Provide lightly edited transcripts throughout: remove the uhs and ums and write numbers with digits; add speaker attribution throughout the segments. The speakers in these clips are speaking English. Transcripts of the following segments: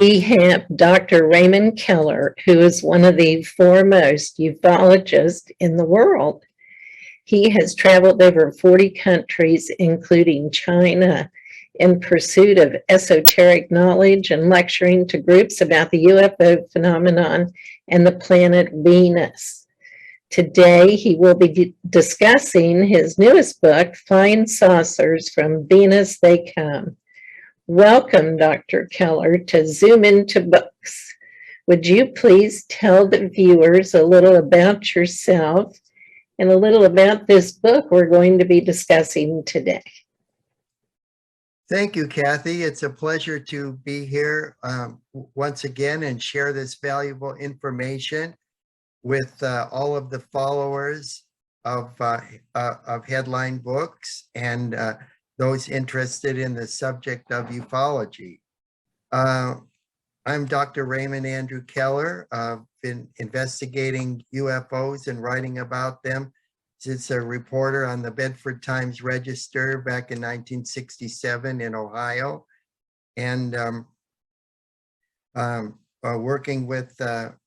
Speaker 1: We have Dr. Raymond Keller, who is one of the foremost ufologists in the world. He has traveled over 40 countries, including China, in pursuit of esoteric knowledge and lecturing to groups about the UFO phenomenon and the planet Venus. Today, he will be discussing his newest book, Flying Saucers, From Venus They Come. Welcome, Dr. Keller, to Zoom Into Books. Would you please tell the viewers a little about yourself and a little about this book we're going to be discussing today?
Speaker 2: Thank you, Kathy. It's a pleasure to be here once again and share this valuable information with all of the followers of Headline Books and those interested in the subject of ufology. I'm Dr. Raymond Andrew Keller. I've been investigating UFOs and writing about them since a reporter on the Bedford Times Register back in 1967 in Ohio, and working with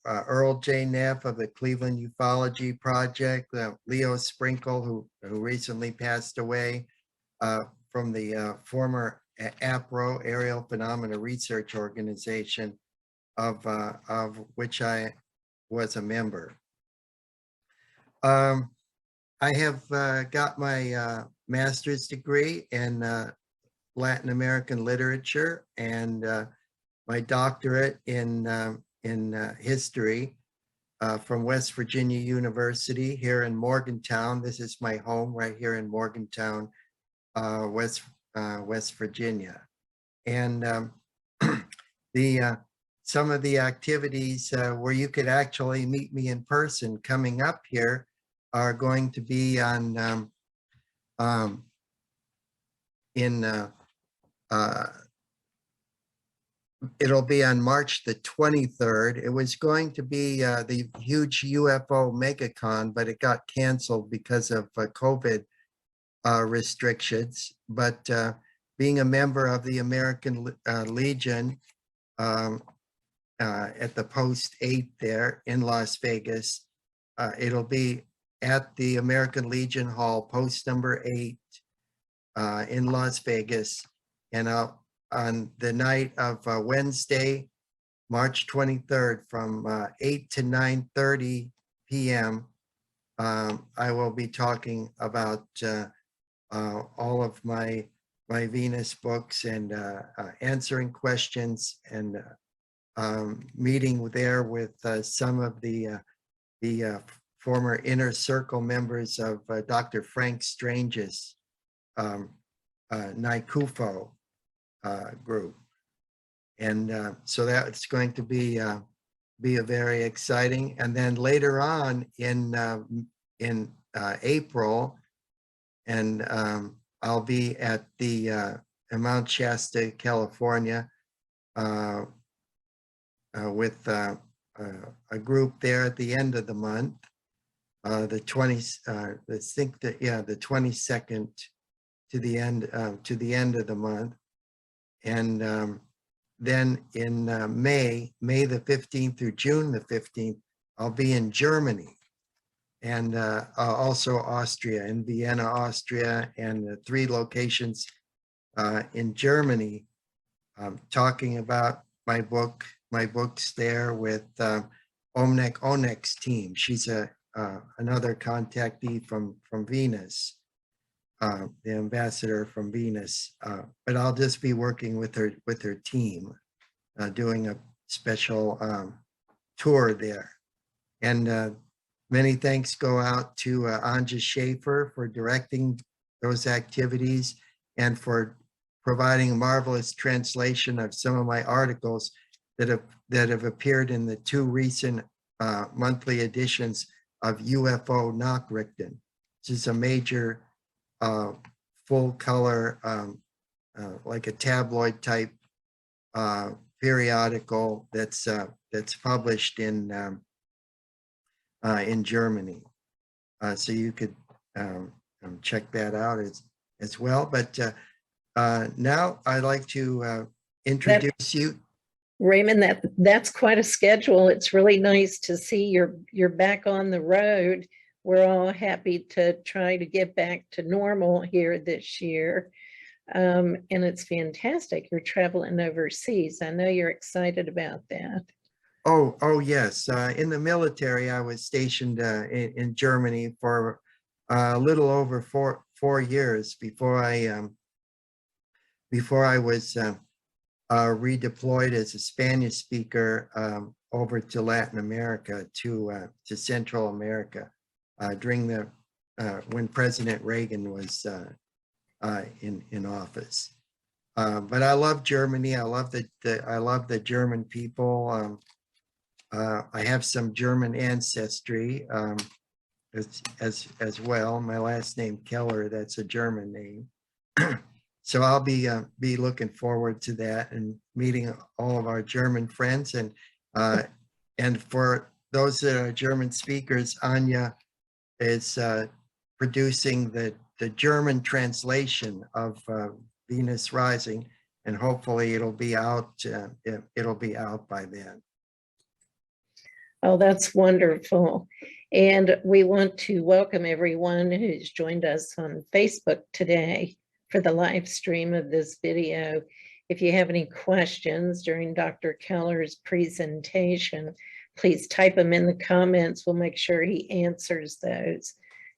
Speaker 2: Earl J. Neff of the Cleveland Ufology Project, Leo Sprinkle, who recently passed away, from the former APRO, Aerial Phenomena Research Organization, of which I was a member. I have got my master's degree in Latin American literature and my doctorate in history from West Virginia University here in Morgantown. This is my home right here in Morgantown, West Virginia. And some of the activities where you could actually meet me in person coming up here are going to be on it'll be on March the 23rd. It was going to be the huge UFO megacon, but it got canceled because of COVID restrictions. But being a member of the American Legion at the Post 8 there in Las Vegas, it'll be at the American Legion Hall, post number 8 in Las Vegas. And on the night of Wednesday, March 23rd, from 8 to 9:30 p.m., I will be talking about all of my Venus books and answering questions and meeting there with some of the former inner circle members of Dr. Frank Strange's NICUFO group. And so that's going to be a very exciting. And then later on in April, and I'll be at the Mount Shasta, California, with a group there at the end of the month, the 22nd to the end of the month. And then in May the 15th through June the 15th, I'll be in Germany and also Austria, in Vienna, Austria, and 3 locations in Germany, talking about my books there with Omnek Onek's team. She's another contactee from Venus, the ambassador from Venus, but I'll just be working with her team, doing a special tour there. And many thanks go out to Anja Schaefer for directing those activities and for providing a marvelous translation of some of my articles that have appeared in the 2 recent monthly editions of UFO Nachrichten. This is a major full color, like a tabloid type periodical that's published in Germany. So you could check that out as well. But now I'd like to introduce you.
Speaker 1: Raymond, that's quite a schedule. It's really nice to see you're back on the road. We're all happy to try to get back to normal here this year. And it's fantastic. You're traveling overseas. I know you're excited about that.
Speaker 2: Oh yes. In the military, I was stationed in Germany for a little over four years before I was redeployed as a Spanish speaker over to Latin America, to Central America, during the when President Reagan was in office. But I love Germany. I love the German people. I have some German ancestry as well. My last name Keller, that's a German name. So I'll be looking forward to that and meeting all of our German friends. And for those that are German speakers, Anya is producing the German translation of Venus Rising, and hopefully it'll be out by then.
Speaker 1: Oh, that's wonderful. And we want to welcome everyone who's joined us on Facebook today for the live stream of this video. If you have any questions during Dr. Keller's presentation, please type them in the comments. We'll make sure he answers those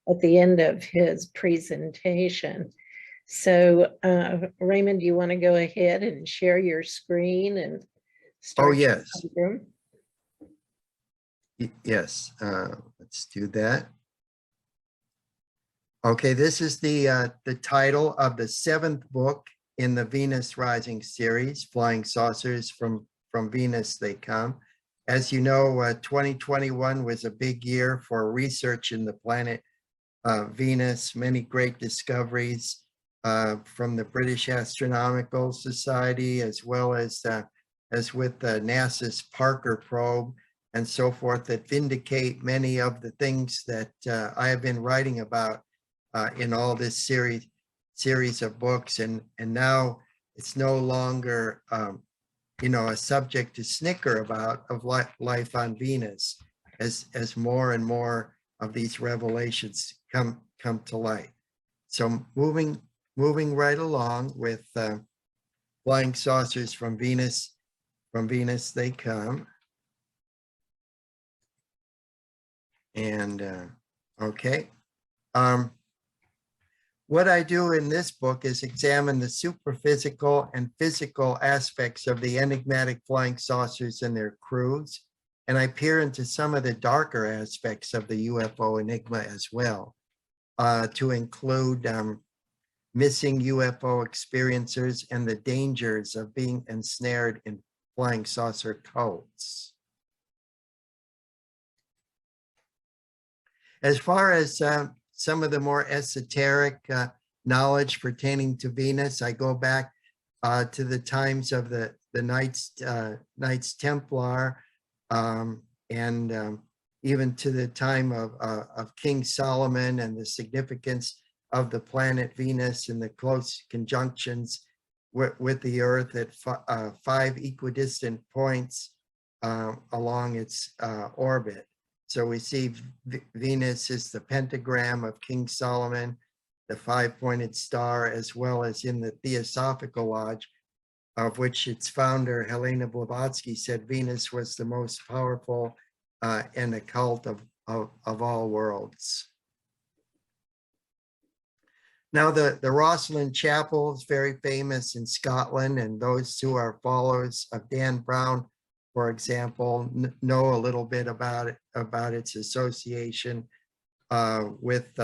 Speaker 1: at the end of his presentation. So, Raymond, do you want to go ahead and share your screen and start?
Speaker 2: Oh, yes. Yes, let's do that. Okay, this is the title of the 7th book in the Venus Rising series, Flying Saucers from Venus They Come. As you know, 2021 was a big year for research in the planet Venus, many great discoveries from the British Astronomical Society, as well as with NASA's Parker probe and so forth, that vindicate many of the things that I have been writing about in all this series of books. And now it's no longer a subject to snicker about, of life on Venus, as more and more of these revelations come to light. So moving right along with Flying Saucers from Venus They Come. And okay. What I do in this book is examine the superphysical and physical aspects of the enigmatic flying saucers and their crews, and I peer into some of the darker aspects of the UFO enigma as well, to include missing UFO experiencers and the dangers of being ensnared in flying saucer cults. As far as some of the more esoteric knowledge pertaining to Venus, I go back to the times of the Knights Templar, and even to the time of King Solomon, and the significance of the planet Venus and the close conjunctions with the Earth at 5 equidistant points along its orbit. So we see Venus is the pentagram of King Solomon, the 5-pointed star, as well as in the Theosophical Lodge, of which its founder, Helena Blavatsky, said Venus was the most powerful and occult of all worlds. Now, the Rosslyn Chapel is very famous in Scotland, and those who are followers of Dan Brown, for example, know a little bit about its association with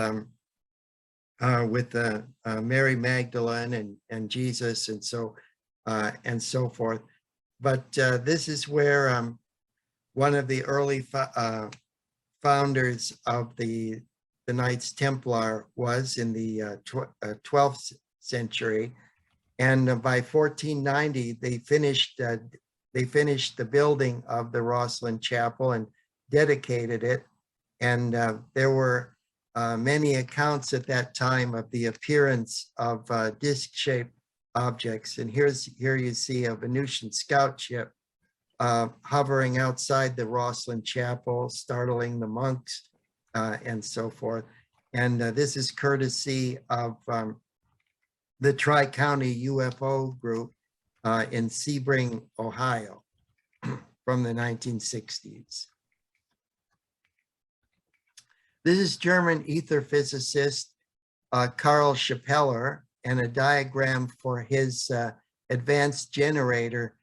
Speaker 2: Mary Magdalene and Jesus, and so forth. But this is where one of the early founders of the Knights Templar was in the 12th century, and by 1490 they finished the building of the Rosslyn Chapel and dedicated it. And there were many accounts at that time of the appearance of disc-shaped objects. And here you see a Venusian scout ship hovering outside the Rosslyn Chapel, startling the monks, and so forth. And this is courtesy of the Tri-County UFO group in Sebring, Ohio, from the 1960s. This is German ether physicist Carl Schappeler, and a diagram for his advanced generator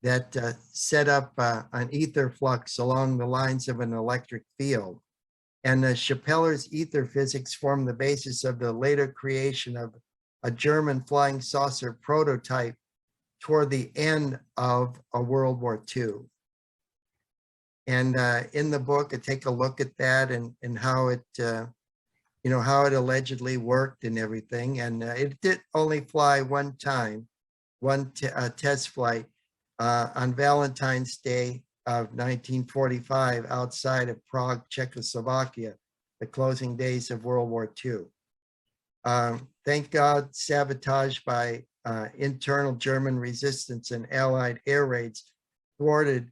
Speaker 2: that set up an ether flux along the lines of an electric field. And Schappeler's ether physics formed the basis of the later creation of a German flying saucer prototype toward the end of World War II. And in the book, I take a look at that and how it, how it allegedly worked and everything. And it did only fly one time, one test flight on Valentine's Day of 1945 outside of Prague, Czechoslovakia, the closing days of World War II. Thank God, sabotage by internal German resistance and Allied air raids thwarted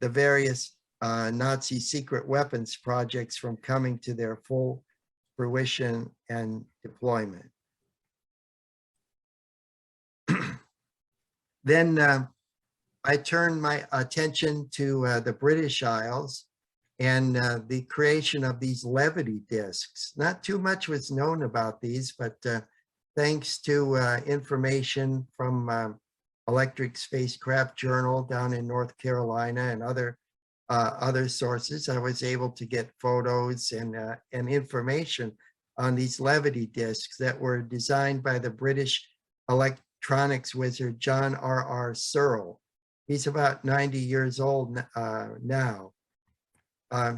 Speaker 2: the various Nazi secret weapons projects from coming to their full fruition and deployment. Then I turned my attention to the British Isles and the creation of these levity discs. Not too much was known about these, but thanks to information from Electric Spacecraft Journal down in North Carolina and other sources, I was able to get photos and information on these levity discs that were designed by the British electronics wizard John R.R. Searle. He's about 90 years old now.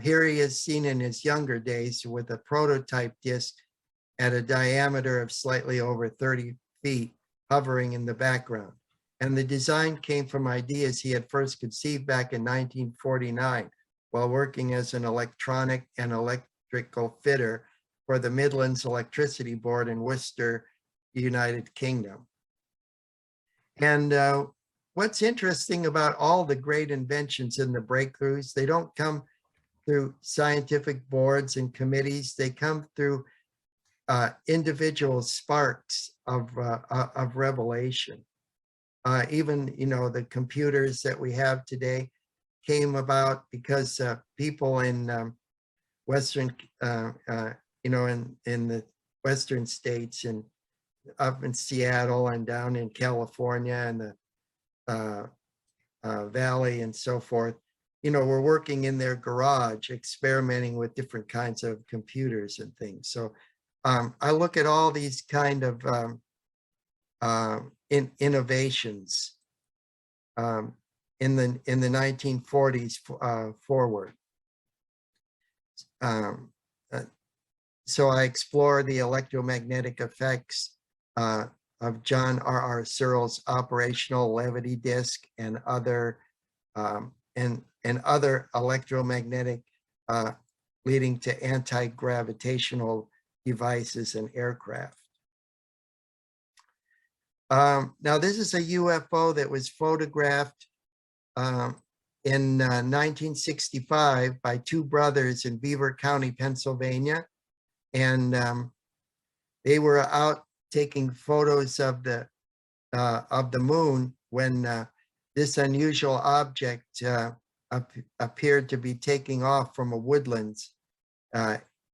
Speaker 2: Here he is seen in his younger days with a prototype disc at a diameter of slightly over 30 feet hovering in the background. And the design came from ideas he had first conceived back in 1949 while working as an electronic and electrical fitter for the Midlands Electricity Board in Worcester, United Kingdom. And what's interesting about all the great inventions and the breakthroughs, they don't come through scientific boards and committees. They come through individual sparks of revelation. Even, the computers that we have today came about because people in Western, in the Western states and up in Seattle and down in California and the Valley and so forth, were working in their garage, experimenting with different kinds of computers and things. So I look at all these kind of innovations in the 1940s forward. So I explore the electromagnetic effects of John R.R. Searle's operational levity disc and other other electromagnetic leading to anti-gravitational devices and aircraft. Now, this is a UFO that was photographed in 1965 by two brothers in Beaver County, Pennsylvania. And they were out taking photos of the moon when this unusual object appeared to be taking off from a woodlands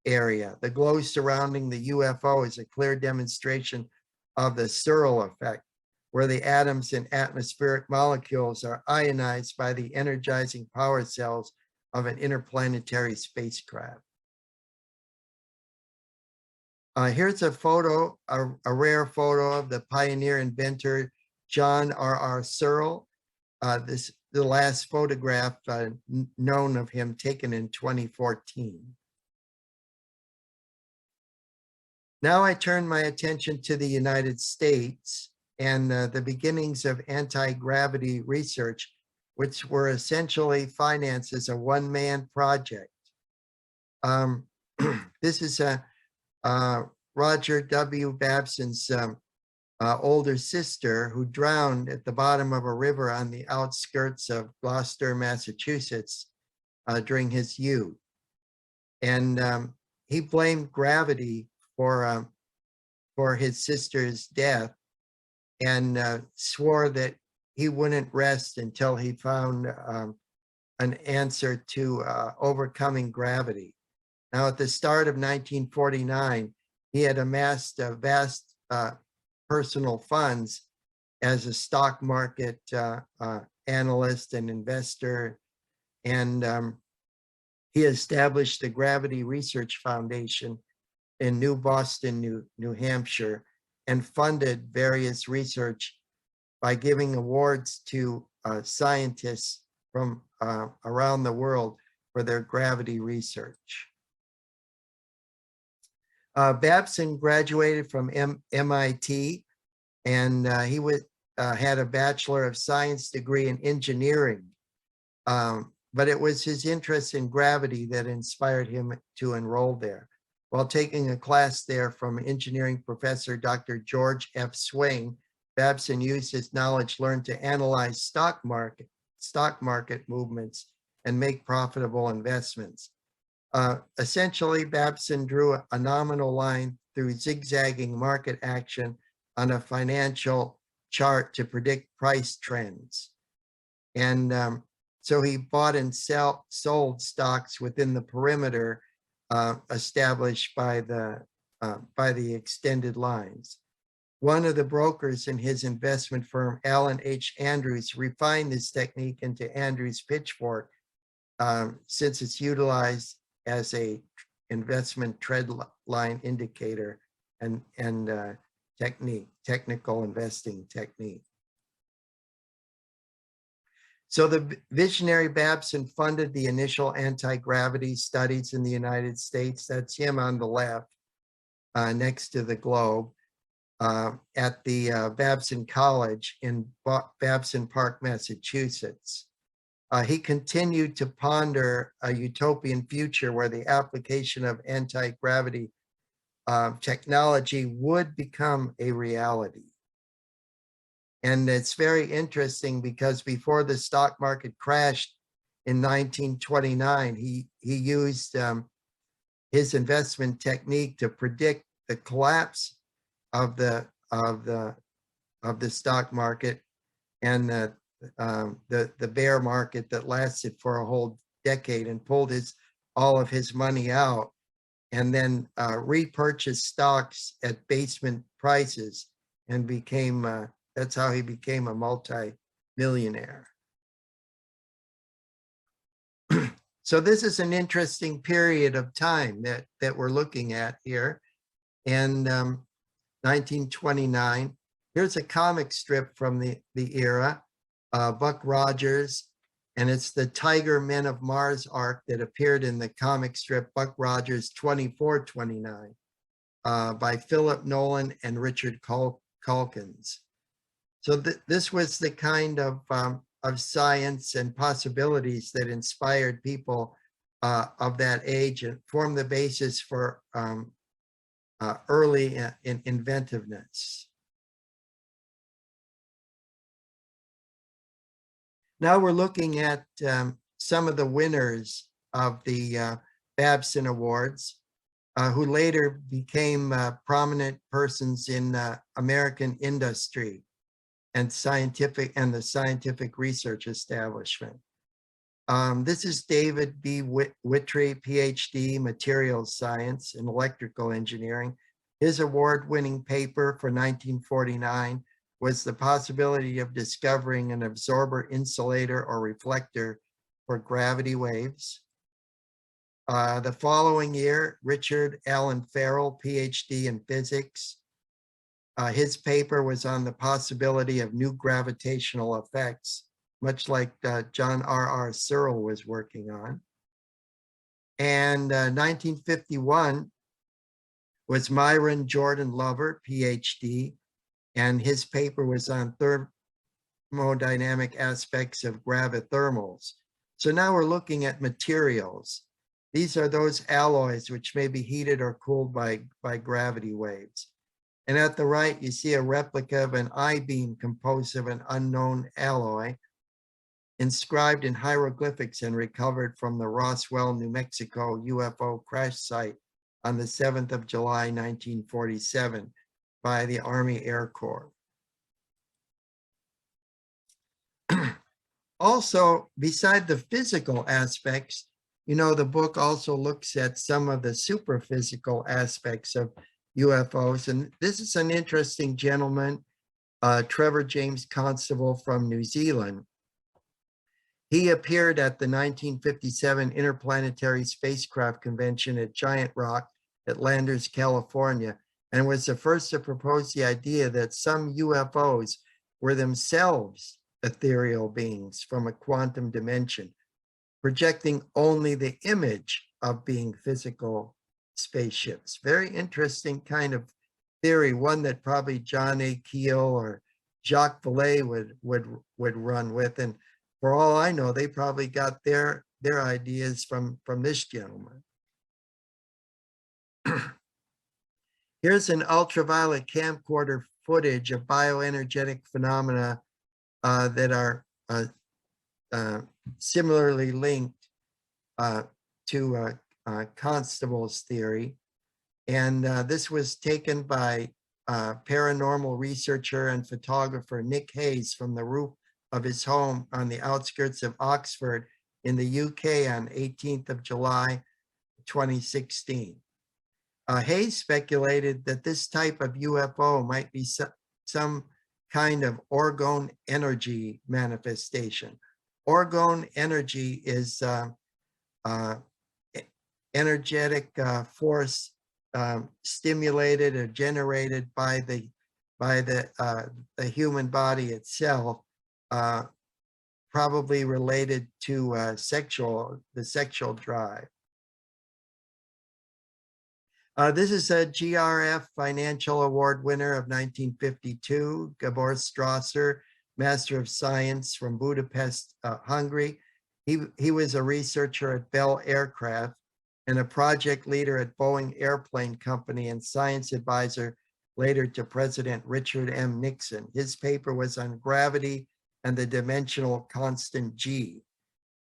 Speaker 2: area. The glow surrounding the UFO is a clear demonstration of the Searle effect, where the atoms in atmospheric molecules are ionized by the energizing power cells of an interplanetary spacecraft. Here's a photo, a rare photo of the pioneer inventor John R.R. Searle. This the last photograph known of him, taken in 2014. Now I turn my attention to the United States and the beginnings of anti-gravity research, which were essentially financed as a one-man project. This is Roger W. Babson's older sister who drowned at the bottom of a river on the outskirts of Gloucester, Massachusetts during his youth. And he blamed gravity for his sister's death and swore that he wouldn't rest until he found an answer to overcoming gravity. Now, at the start of 1949, he had amassed vast personal funds as a stock market analyst and investor, and he established the Gravity Research Foundation in New Boston, New Hampshire, and funded various research by giving awards to scientists from around the world for their gravity research. Babson graduated from MIT, and he had a Bachelor of Science degree in engineering. But it was his interest in gravity that inspired him to enroll there. While taking a class there from engineering professor Dr. George F. Swing, Babson used his knowledge learned to analyze stock market movements and make profitable investments. Essentially, Babson drew a nominal line through zigzagging market action on a financial chart to predict price trends. And so he bought and sold stocks within the perimeter established by the extended lines. One of the brokers in his investment firm, Alan H. Andrews, refined this technique into Andrews pitchfork since it's utilized as a investment trend line indicator and technical investing technique. So the visionary Babson funded the initial anti-gravity studies in the United States. That's him on the left, next to the globe, at the Babson College in Babson Park, Massachusetts. He continued to ponder a utopian future where the application of anti-gravity technology would become a reality. And it's very interesting because before the stock market crashed in 1929, he used his investment technique to predict the collapse of the stock market and the bear market that lasted for a whole decade, and pulled all of his money out, and then repurchased stocks at basement prices, and became that's how he became a multi-millionaire. So this is an interesting period of time that we're looking at here. And 1929, here's a comic strip from the era, Buck Rogers, and it's the Tiger Men of Mars arc that appeared in the comic strip Buck Rogers 2429 by Philip Nolan and Richard Calkins. So this was the kind of science and possibilities that inspired people of that age and formed the basis for early inventiveness. Now we're looking at some of the winners of the Babson Awards, who later became prominent persons in American industry and the scientific research establishment. This is David B. Wittry, PhD, materials science and electrical engineering. His award-winning paper for 1949 was the possibility of discovering an absorber, insulator, or reflector for gravity waves. The following year, Richard Allen Farrell, PhD in physics. His paper was on the possibility of new gravitational effects, much like John R.R. Searle was working on. And 1951 was Myron Jordan Lover, PhD, and his paper was on thermodynamic aspects of gravithermals. So now we're looking at materials. These are those alloys which may be heated or cooled by gravity waves. And at the right, you see a replica of an I-beam composed of an unknown alloy, inscribed in hieroglyphics and recovered from the Roswell, New Mexico UFO crash site on the 7th of July, 1947 by the Army Air Corps. Also, beside the physical aspects, you know, the book also looks at some of the superphysical aspects of UFOs. And this is an interesting gentleman, Trevor James Constable from New Zealand. He appeared at the 1957 Interplanetary Spacecraft Convention at Giant Rock at Landers, California, and was the first to propose the idea that some UFOs were themselves ethereal beings from a quantum dimension, projecting only the image of being physical spaceships. Very interesting kind of theory, one that probably John A. Keel or Jacques Vallée would run with. And for all I know, they probably got their ideas from this gentleman. Here's an ultraviolet camcorder footage of bioenergetic phenomena that are similarly linked to Constable's theory. And this was taken by paranormal researcher and photographer Nick Hayes from the roof of his home on the outskirts of Oxford in the UK on 18th of July, 2016. Hayes speculated that this type of UFO might be some kind of orgone energy manifestation. Orgone energy is energetic force stimulated or generated by the human body itself, probably related to the sexual drive. This is a GRF Financial Award winner of 1952, Gabor Strasser, Master of Science from Budapest, Hungary. He was a researcher at Bell Aircraft and a project leader at Boeing Airplane Company and science advisor later to President Richard M. Nixon. His paper was on gravity and the dimensional constant G.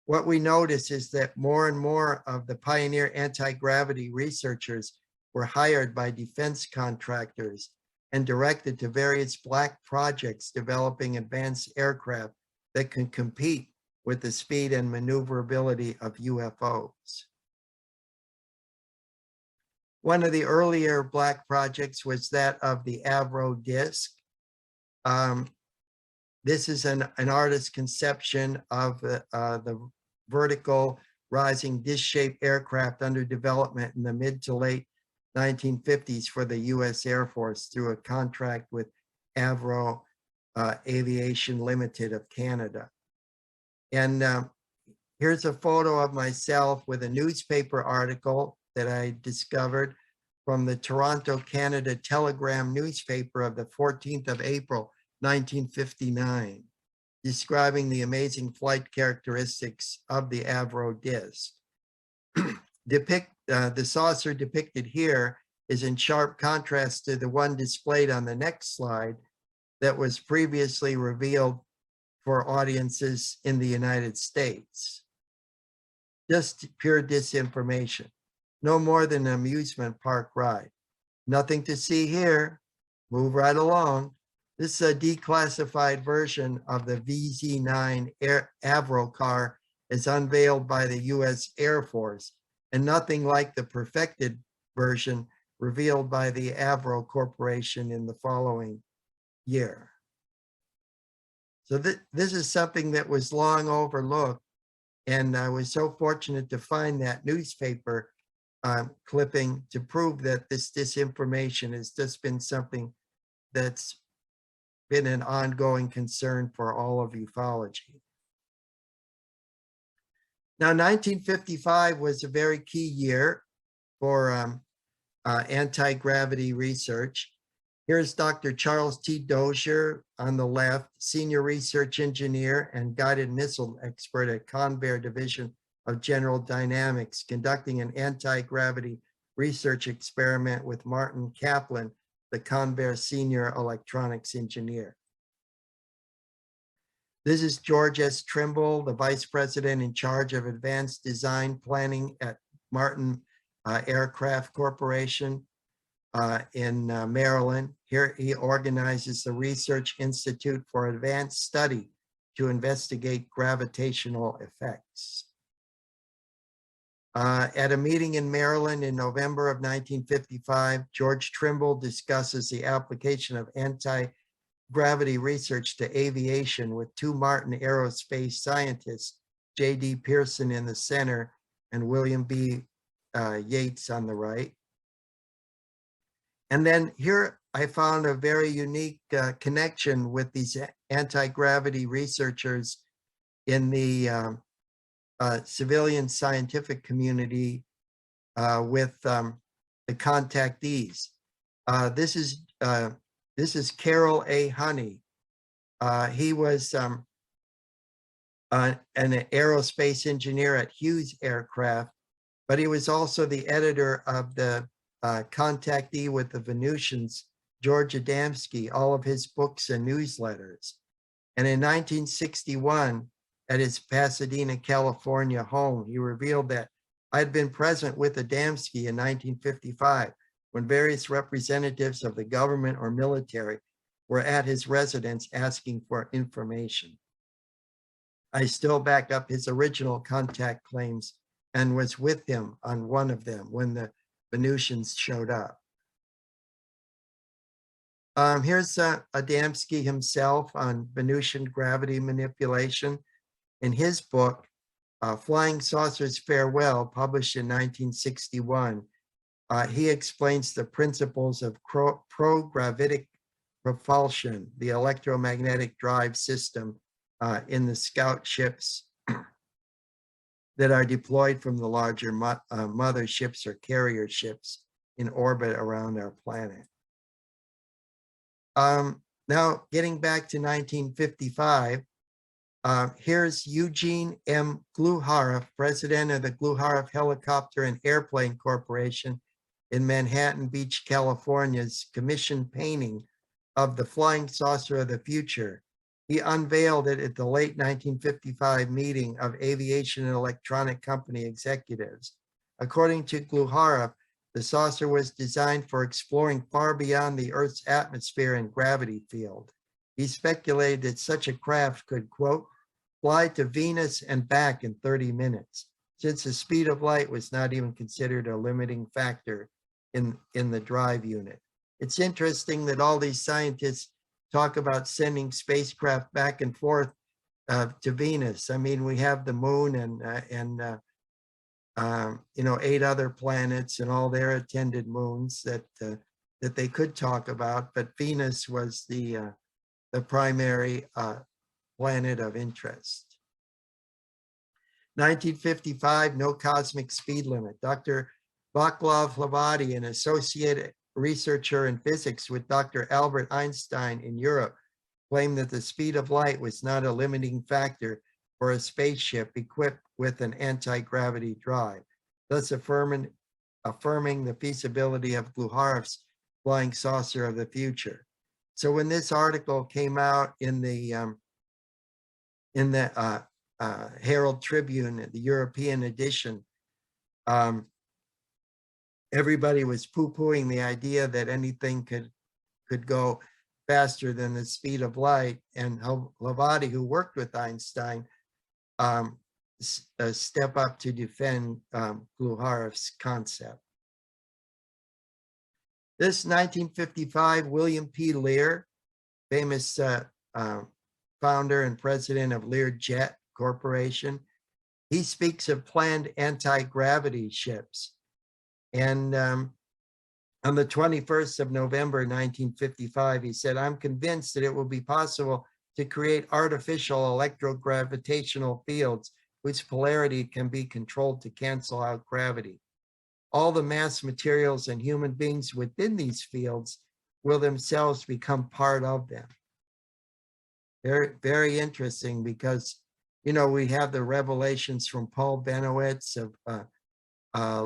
Speaker 2: What we notice is that more and more of the pioneer anti-gravity researchers were hired by defense contractors and directed to various black projects developing advanced aircraft that can compete with the speed and maneuverability of UFOs. One of the earlier black projects was that of the Avro disc. This is an artist's conception of the vertical rising disc-shaped aircraft under development in the mid to late 1950s for the US Air Force through a contract with Avro Aviation Limited of Canada. And here's a photo of myself with a newspaper article that I discovered from the Toronto, Canada Telegram newspaper of the 14th of April, 1959, describing the amazing flight characteristics of the Avro disc. The saucer depicted here is in sharp contrast to the one displayed on the next slide that was previously revealed for audiences in the United States. Just pure disinformation. No more than an amusement park ride. Nothing to see here. Move right along. This is a declassified version of the VZ-9 Avro car as unveiled by the US Air Force, and nothing like the perfected version revealed by the Avro Corporation in the following year. So this is something that was long overlooked, and I was so fortunate to find that newspaper clipping to prove that this disinformation has just been something that's been an ongoing concern for all of ufology. Now, 1955 was a very key year for anti-gravity research. Here's Dr. Charles T. Dozier on the left, senior research engineer and guided missile expert at Convair Division of General Dynamics, conducting an anti-gravity research experiment with Martin Kaplan the Convair senior electronics engineer. This is George S. Trimble, the vice president in charge of advanced design planning at Martin Aircraft Corporation in Maryland. Here he organizes the Research Institute for Advanced Study to investigate gravitational effects. At a meeting in Maryland in November of 1955, George Trimble discusses the application of anti-gravity research to aviation with two Martin aerospace scientists, J.D. Pearson in the center and William B. Yates on the right. And then here I found a very unique connection with these anti-gravity researchers in the civilian scientific community with the contactees. This is Carroll A. Honey. He was an aerospace engineer at Hughes Aircraft, but he was also the editor of the contactee with the Venusians, George Adamski, all of his books and newsletters. And in 1961, at his Pasadena, California home, he revealed that I had been present with Adamski in 1955 when various representatives of the government or military were at his residence asking for information. I still back up his original contact claims and was with him on one of them when the Venusians showed up. Here's Adamski himself on Venusian gravity manipulation. In his book, Flying Saucers Farewell, published in 1961, he explains the principles of progravitic propulsion, the electromagnetic drive system in the scout ships that are deployed from the larger mother ships or carrier ships in orbit around our planet. Now, getting back to 1955, here's Eugene M. Gluharov, president of the Gluharov Helicopter and Airplane Corporation in Manhattan Beach, California's commissioned painting of the flying saucer of the future. He unveiled it at the late 1955 meeting of aviation and electronic company executives. According to Gluharov, the saucer was designed for exploring far beyond the Earth's atmosphere and gravity field. He speculated that such a craft could, quote, fly to Venus and back in 30 minutes, since the speed of light was not even considered a limiting factor in the drive unit. It's interesting that all these scientists talk about sending spacecraft back and forth to Venus. I mean, we have the moon and 8 other planets and all their attended moons that they could talk about, but Venus was the primary planet of interest. 1955, no cosmic speed limit. Dr. Vaclav Hlavati, an associate researcher in physics with Dr. Albert Einstein in Europe, claimed that the speed of light was not a limiting factor for a spaceship equipped with an anti-gravity drive, thus affirming the feasibility of Gluharov's flying saucer of the future. So when this article came out in the Herald Tribune, the European edition, everybody was poo-pooing the idea that anything could go faster than the speed of light. And Hlavati, who worked with Einstein, step up to defend Gluharov's concept. This 1955, William P. Lear, famous founder and president of Learjet Corporation, he speaks of planned anti-gravity ships. And on the 21st of November, 1955, he said, I'm convinced that it will be possible to create artificial electrogravitational fields whose polarity can be controlled to cancel out gravity. All the mass materials and human beings within these fields will themselves become part of them. Very, very interesting because, we have the revelations from Paul Benowitz of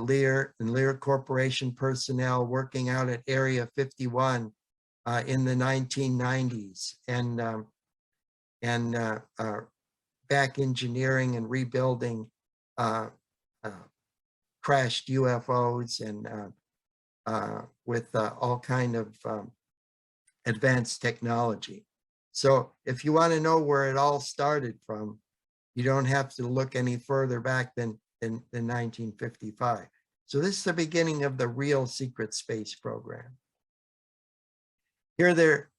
Speaker 2: Lear and Lear Corporation personnel working out at Area 51 in the 1990s, and back engineering and rebuilding crashed UFOs, and with all kind of advanced technology. So if you want to know where it all started from, you don't have to look any further back than 1955. So this is the beginning of the real secret space program. Here they're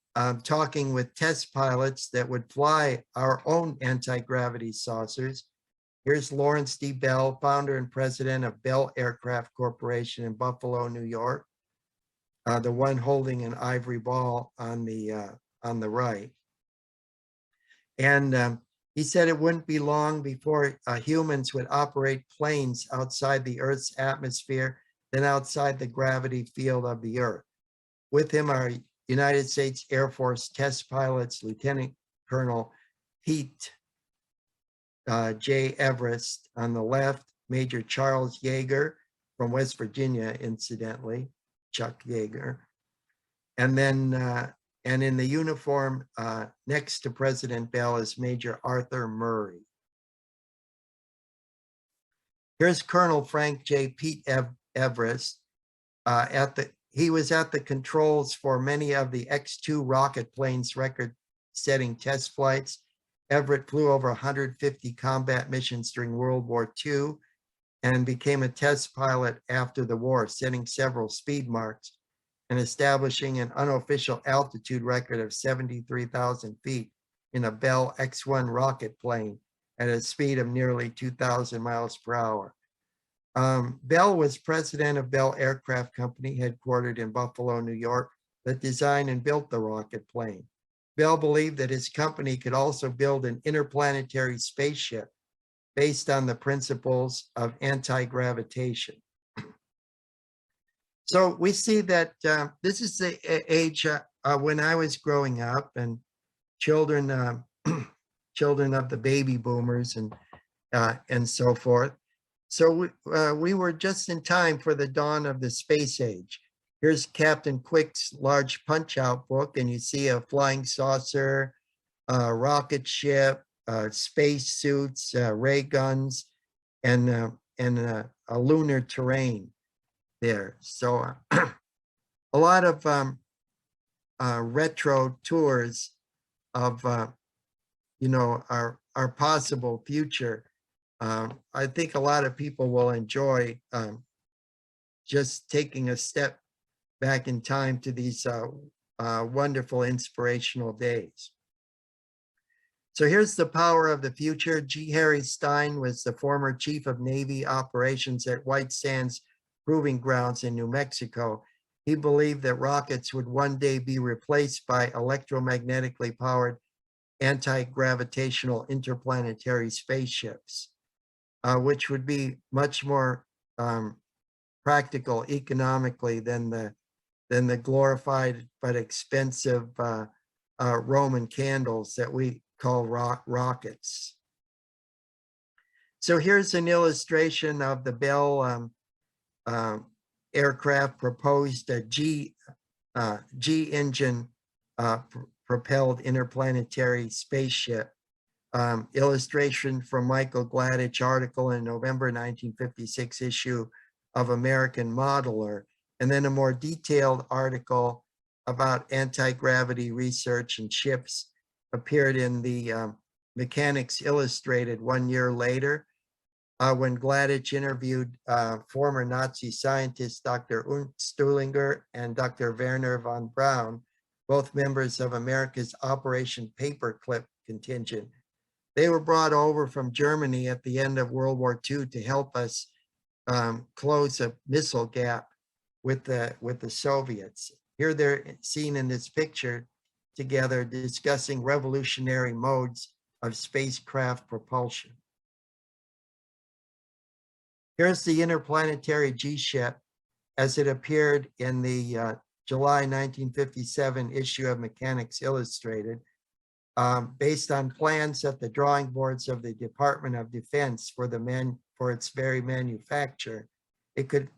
Speaker 2: talking with test pilots that would fly our own anti-gravity saucers. Here's Lawrence D. Bell, founder and president of Bell Aircraft Corporation in Buffalo, New York, the one holding an ivory ball on the right. And he said it wouldn't be long before humans would operate planes outside the Earth's atmosphere, then outside the gravity field of the Earth. With him are United States Air Force test pilots, Lieutenant Colonel Pete J. Everest on the left, Major Charles Yeager from West Virginia, incidentally, Chuck Yeager. And then, and in the uniform next to President Bell is Major Arthur Murray. Here's Colonel Frank J. Pete Everest. He was at the controls for many of the X-2 rocket planes record-setting test flights. Everett flew over 150 combat missions during World War II and became a test pilot after the war, setting several speed marks and establishing an unofficial altitude record of 73,000 feet in a Bell X-1 rocket plane at a speed of nearly 2,000 miles per hour. Bell was president of Bell Aircraft Company, headquartered in Buffalo, New York, that designed and built the rocket plane. Bell believed that his company could also build an interplanetary spaceship based on the principles of anti-gravitation. So we see that this is the age when I was growing up, and children, children of the baby boomers and so forth. So we were just in time for the dawn of the space age. Here's Captain Quick's large punch-out book, and you see a flying saucer, rocket ship, space suits, ray guns, and a lunar terrain there. So a lot of retro tours of you know, our possible future. I think a lot of people will enjoy just taking a step back in time to these wonderful inspirational days. So here's the power of the future. G. Harry Stein was the former chief of Navy operations at White Sands Proving Grounds in New Mexico. He believed that rockets would one day be replaced by electromagnetically powered anti-gravitational interplanetary spaceships, which would be much more practical economically than the glorified but expensive Roman candles that we call
Speaker 3: rockets.
Speaker 2: So here's an illustration of the Bell aircraft proposed a G engine propelled interplanetary spaceship. Illustration from Michael Gladich article in November 1956 issue of American Modeler, and then a more detailed article about anti-gravity research and ships appeared in the Mechanics Illustrated 1 year later, when Gladich interviewed former Nazi scientists Dr. Stullinger and Dr. Werner von Braun, both members of America's Operation Paperclip contingent. They were brought over from Germany at the end of World War II to help us close a missile gap with the Soviets. Here they're seen in this picture together discussing revolutionary modes of spacecraft propulsion. Here's the Interplanetary G-Ship as it appeared in the July 1957 issue of Mechanics Illustrated, based on plans at the drawing boards of the Department of Defense for its very manufacture. It could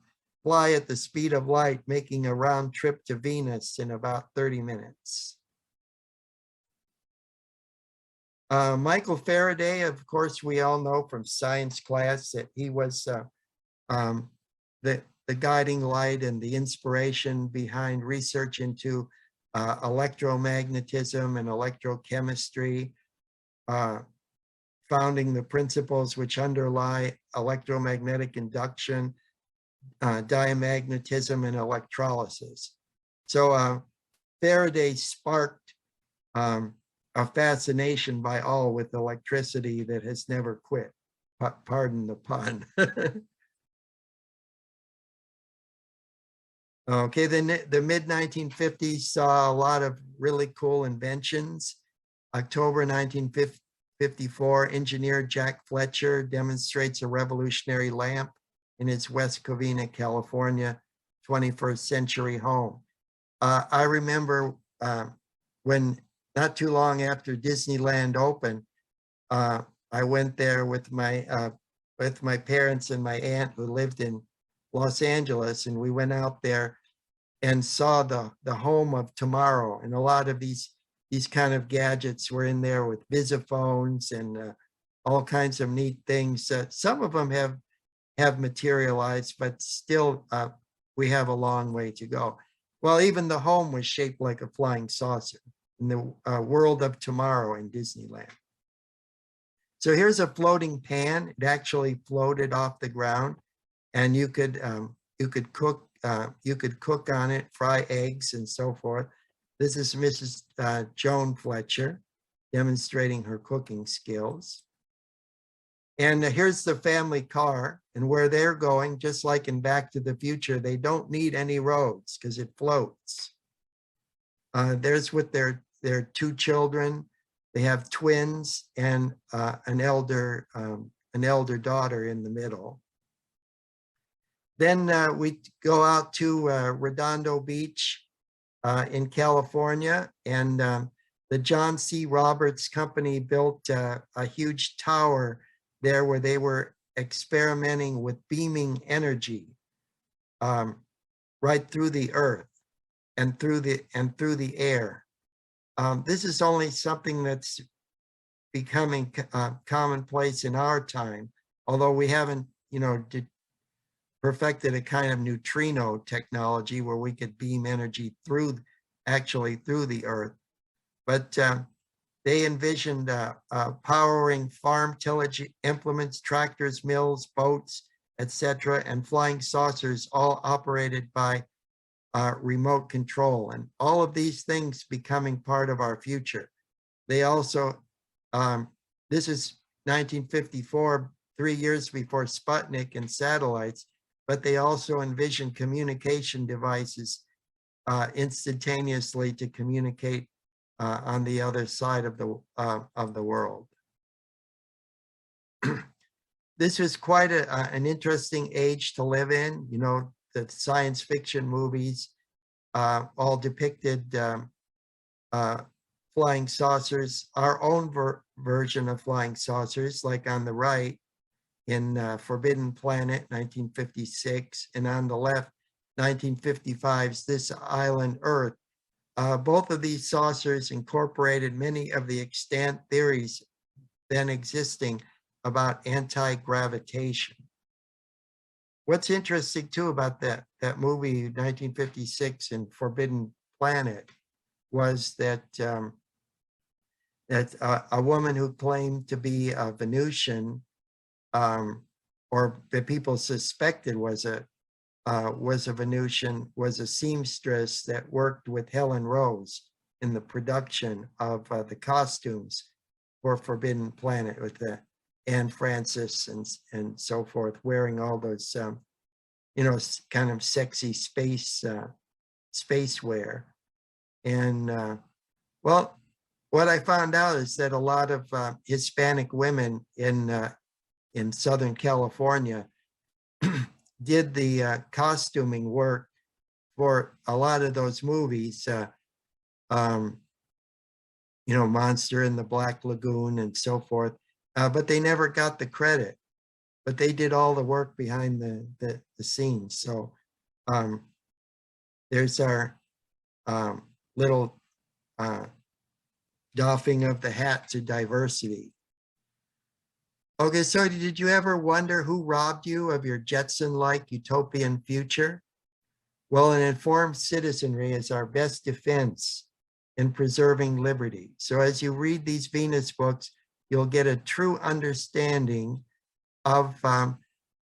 Speaker 2: fly at the speed of light, making a round trip to Venus in about 30 minutes. Michael Faraday, of course, we all know from science class that he was the guiding light and the inspiration behind research into electromagnetism and electrochemistry, founding the principles which underlie electromagnetic induction, diamagnetism, and electrolysis. So Faraday sparked a fascination by all with electricity that has never quit. Pardon the pun. Okay, then the mid-1950s saw a lot of really cool inventions. October 1954, engineer Jack Fletcher demonstrates a revolutionary lamp in his West Covina, California, 21st century home. I remember when not too long after Disneyland opened, I went there with my parents and my aunt who lived in Los Angeles, and we went out there and saw the home of tomorrow, and a lot of these kind of gadgets were in there with visiphones and all kinds of neat things. Some of them have materialized, but still we have a long way to go. Well, even the home was shaped like a flying saucer in the world of tomorrow in Disneyland. So here's a floating pan. It actually floated off the ground, and you could cook on it, fry eggs and so forth. This is Mrs. Joan Fletcher demonstrating her cooking skills. And here's the family car, and where they're going, just like in Back to the Future, they don't need any roads because it floats. There's with their two children. They have twins and an elder daughter in the middle. Then we go out to Redondo Beach in California, and the John C. Roberts Company built a huge tower there where they were experimenting with beaming energy right through the earth and through the air. This is only something that's becoming commonplace in our time, although we haven't, perfected a kind of neutrino technology where we could beam energy actually through the earth. But they envisioned powering farm tillage implements, tractors, mills, boats, etc., and flying saucers, all operated by remote control. And all of these things becoming part of our future. They also, this is 1954, 3 years before Sputnik and satellites, but they also envisioned communication devices instantaneously to communicate on the other side of the world. This was quite an interesting age to live in. The science fiction movies all depicted flying saucers, our own version of flying saucers, like on the right in Forbidden Planet, 1956, and on the left, 1955's This Island Earth. Both of these saucers incorporated many of the extant theories then existing about anti-gravitation. What's interesting too about that movie, 1956 and Forbidden Planet, was that a woman who claimed to be a Venusian, or that people suspected was a Venusian, was a seamstress that worked with Helen Rose in the production of the costumes for Forbidden Planet, with Anne Francis and so forth, wearing all those kind of sexy spacewear. And well, what I found out is that a lot of Hispanic women in Southern California did the costuming work for a lot of those movies, Monster in the Black Lagoon and so forth, but they never got the credit. But they did all the work behind the scenes. So there's our little doffing of the hat to diversity. Okay, so did you ever wonder who robbed you of your Jetson-like utopian future? Well, an informed citizenry is our best defense in preserving liberty. So as you read these Venus books, you'll get a true understanding of the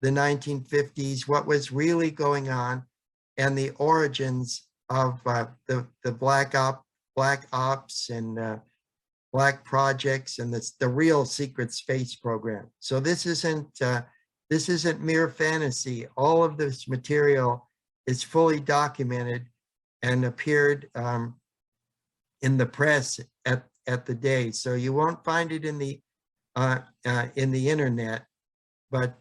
Speaker 2: 1950s, what was really going on, and the origins of the black ops and black projects and the real secret space program. So this isn't mere fantasy. All of this material is fully documented and appeared in the press at the day. So you won't find it in the internet, but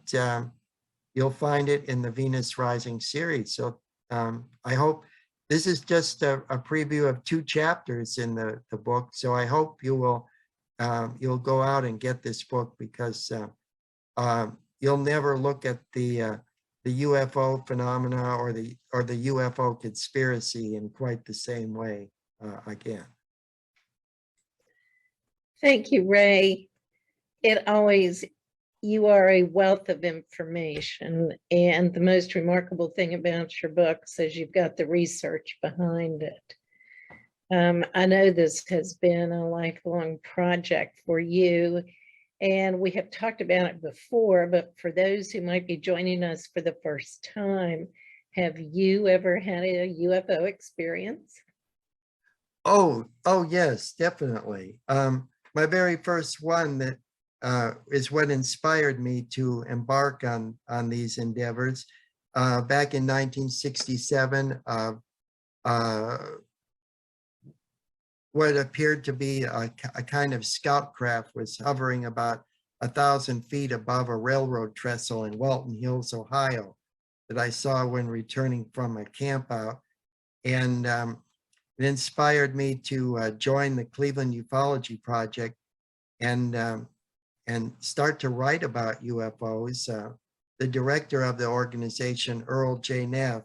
Speaker 2: you'll find it in the Venus Rising series. So I hope this is just a preview of 2 chapters in the book. So I hope you will you'll go out and get this book, because you'll never look at the UFO phenomena or the UFO conspiracy in quite the same way again.
Speaker 1: Thank you, Ray. You are a wealth of information, and the most remarkable thing about your books is you've got the research behind it. I know this has been a lifelong project for you, and we have talked about it before, but for those who might be joining us for the first time, have you ever had a UFO experience?
Speaker 2: Oh, yes, definitely. My very first one that is what inspired me to embark on these endeavors. Back in 1967, what appeared to be a kind of scout craft was hovering about 1,000 feet above a railroad trestle in Walton Hills, Ohio, that I saw when returning from a camp out. And it inspired me to join the Cleveland Ufology Project and start to write about UFOs. The director of the organization, Earl J. Neff,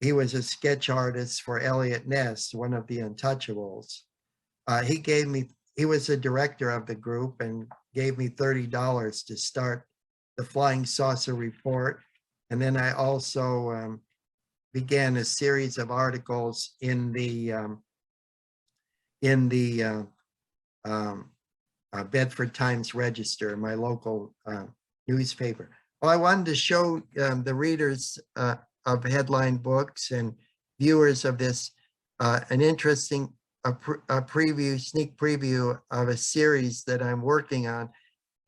Speaker 2: he was a sketch artist for Elliot Ness, one of the Untouchables. He was the director of the group and gave me $30 to start the Flying Saucer Report. And then I also began a series of articles in the Bedford Times Register, my local newspaper. Well, I wanted to show the readers of headline books and viewers of this an interesting sneak preview of a series that I'm working on.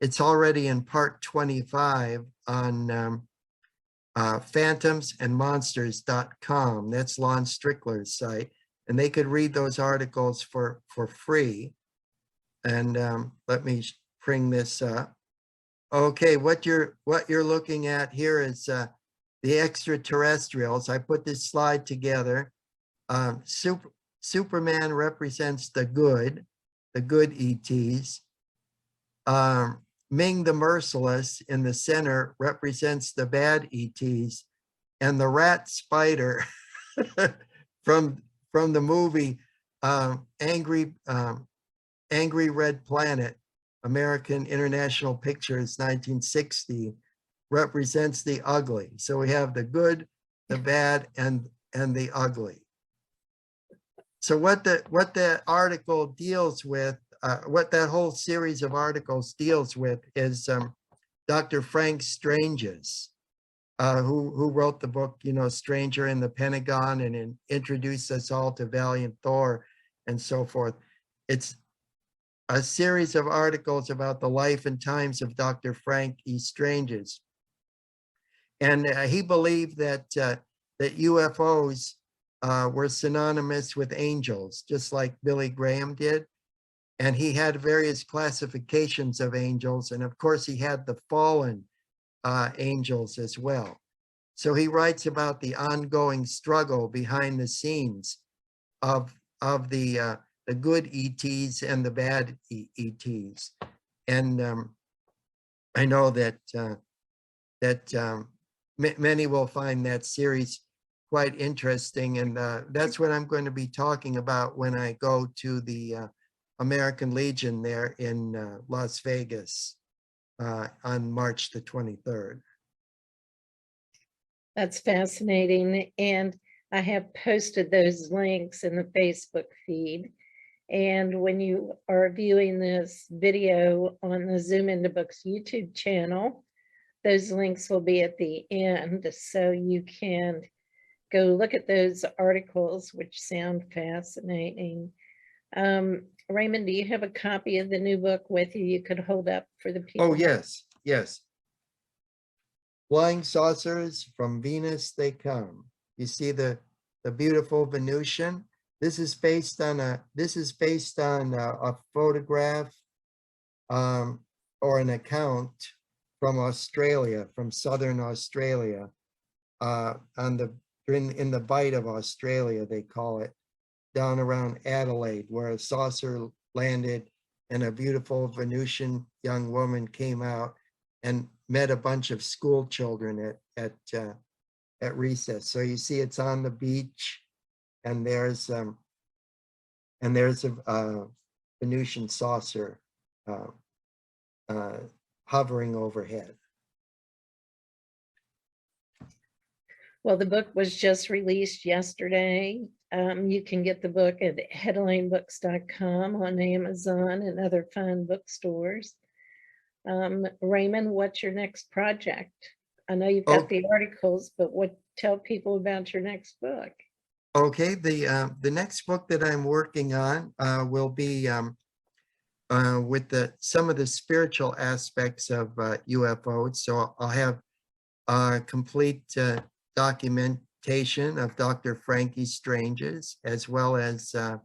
Speaker 2: It's already in part 25 on phantomsandmonsters.com. That's Lon Strickler's site, and they could read those articles for free. And let me bring this up. Okay, what you're looking at here is the extraterrestrials. I put this slide together. Superman represents the good ETs. Ming the Merciless in the center represents the bad ETs, and the rat spider from the movie Angry Red Planet, American International Pictures, 1960, represents the ugly. So we have the good, the bad, and the ugly. So what the article deals with, what that whole series of articles deals with, is Dr. Frank Strange's, who wrote the book, Stranger in the Pentagon, and introduced us all to Valiant Thor and so forth. It's a series of articles about the life and times of Dr. Frank E. Strange's. And he believed that UFOs were synonymous with angels, just like Billy Graham did. And he had various classifications of angels. And of course, he had the fallen angels as well. So he writes about the ongoing struggle behind the scenes of the good ETs and the bad ETs. And I know that many will find that series quite interesting. And that's what I'm going to be talking about when I go to the American Legion there in Las Vegas on March the 23rd.
Speaker 1: That's fascinating. And I have posted those links in the Facebook feed. And when you are viewing this video on the Zoom Into Books YouTube channel, those links will be at the end, so you can go look at those articles, which sound fascinating. Raymond, do you have a copy of the new book with you you could hold up for the people?
Speaker 2: Oh, yes, yes. Flying Saucers, from Venus They Come. You see the beautiful Venusian. This is based on a photograph or an account from Australia, from southern Australia, in the Bight of Australia, they call it, down around Adelaide, where a saucer landed and a beautiful Venusian young woman came out and met a bunch of school children at recess. So you see, it's on the beach, and there's a Venusian saucer hovering overhead.
Speaker 1: Well, the book was just released yesterday. You can get the book at headlinebooks.com, on Amazon and other fine bookstores. Raymond, what's your next project? I know you've got the articles, but tell people about your next book.
Speaker 2: Okay, the next book that I'm working on will be with some of the spiritual aspects of UFOs. So I'll have complete documentation of Dr. Frankie Strange's, as well as a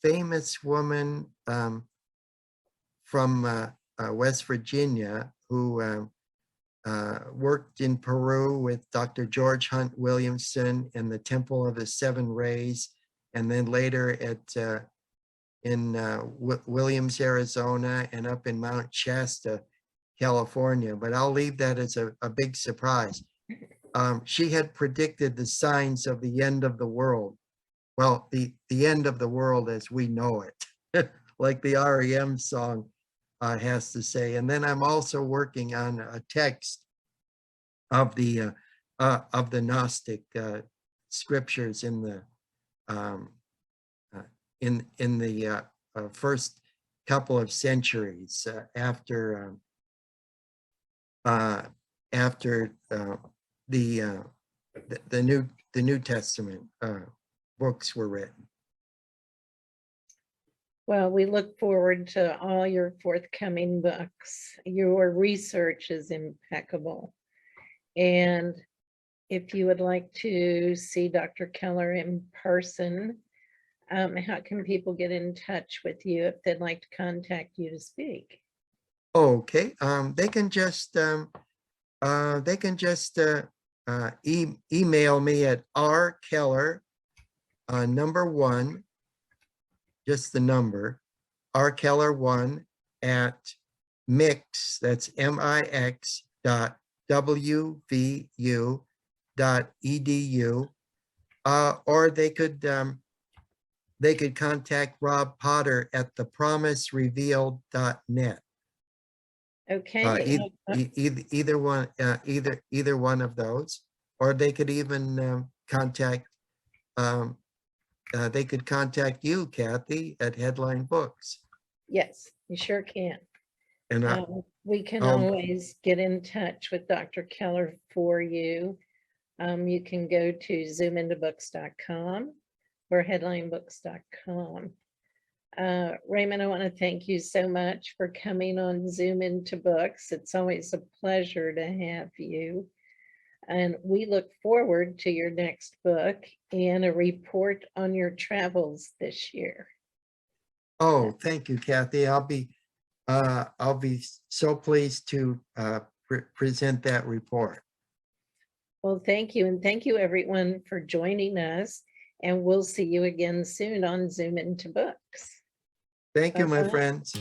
Speaker 2: famous woman from West Virginia who worked in Peru with Dr. George Hunt Williamson in the Temple of the Seven Rays, and then later in Williams, Arizona, and up in Mount Shasta, California. But I'll leave that as a big surprise. She had predicted the signs of the end of the world. Well, the end of the world as we know it, like the REM song has to say. And then I'm also working on a text of the Gnostic scriptures in the first couple of centuries after the New Testament books were written.
Speaker 1: Well, we look forward to all your forthcoming books. Your research is impeccable. And if you would like to see Dr. Keller in person, how can people get in touch with you if they'd like to contact you to speak?
Speaker 2: Okay, they can just email me at rkeller, number 1, just the number, rkeller1 at mix, that's mix .wvu.edu, or they could contact Rob Potter at thepromiserevealed.net.
Speaker 1: Okay.
Speaker 2: Either one of those, or they could even contact you, Kathy, at Headline Books.
Speaker 1: Yes, you sure can.
Speaker 2: And
Speaker 1: we can always get in touch with Dr. Keller for you. You can go to zoomintobooks.com or headlinebooks.com. Raymond, I want to thank you so much for coming on Zoom Into Books. It's always a pleasure to have you. And we look forward to your next book and a report on your travels this year.
Speaker 2: Oh, thank you, Kathy. I'll be so pleased to present that report.
Speaker 1: Well, thank you. And thank you, everyone, for joining us. And we'll see you again soon on Zoom Into Books.
Speaker 2: Thank you, my
Speaker 1: Bye-bye.
Speaker 2: friends.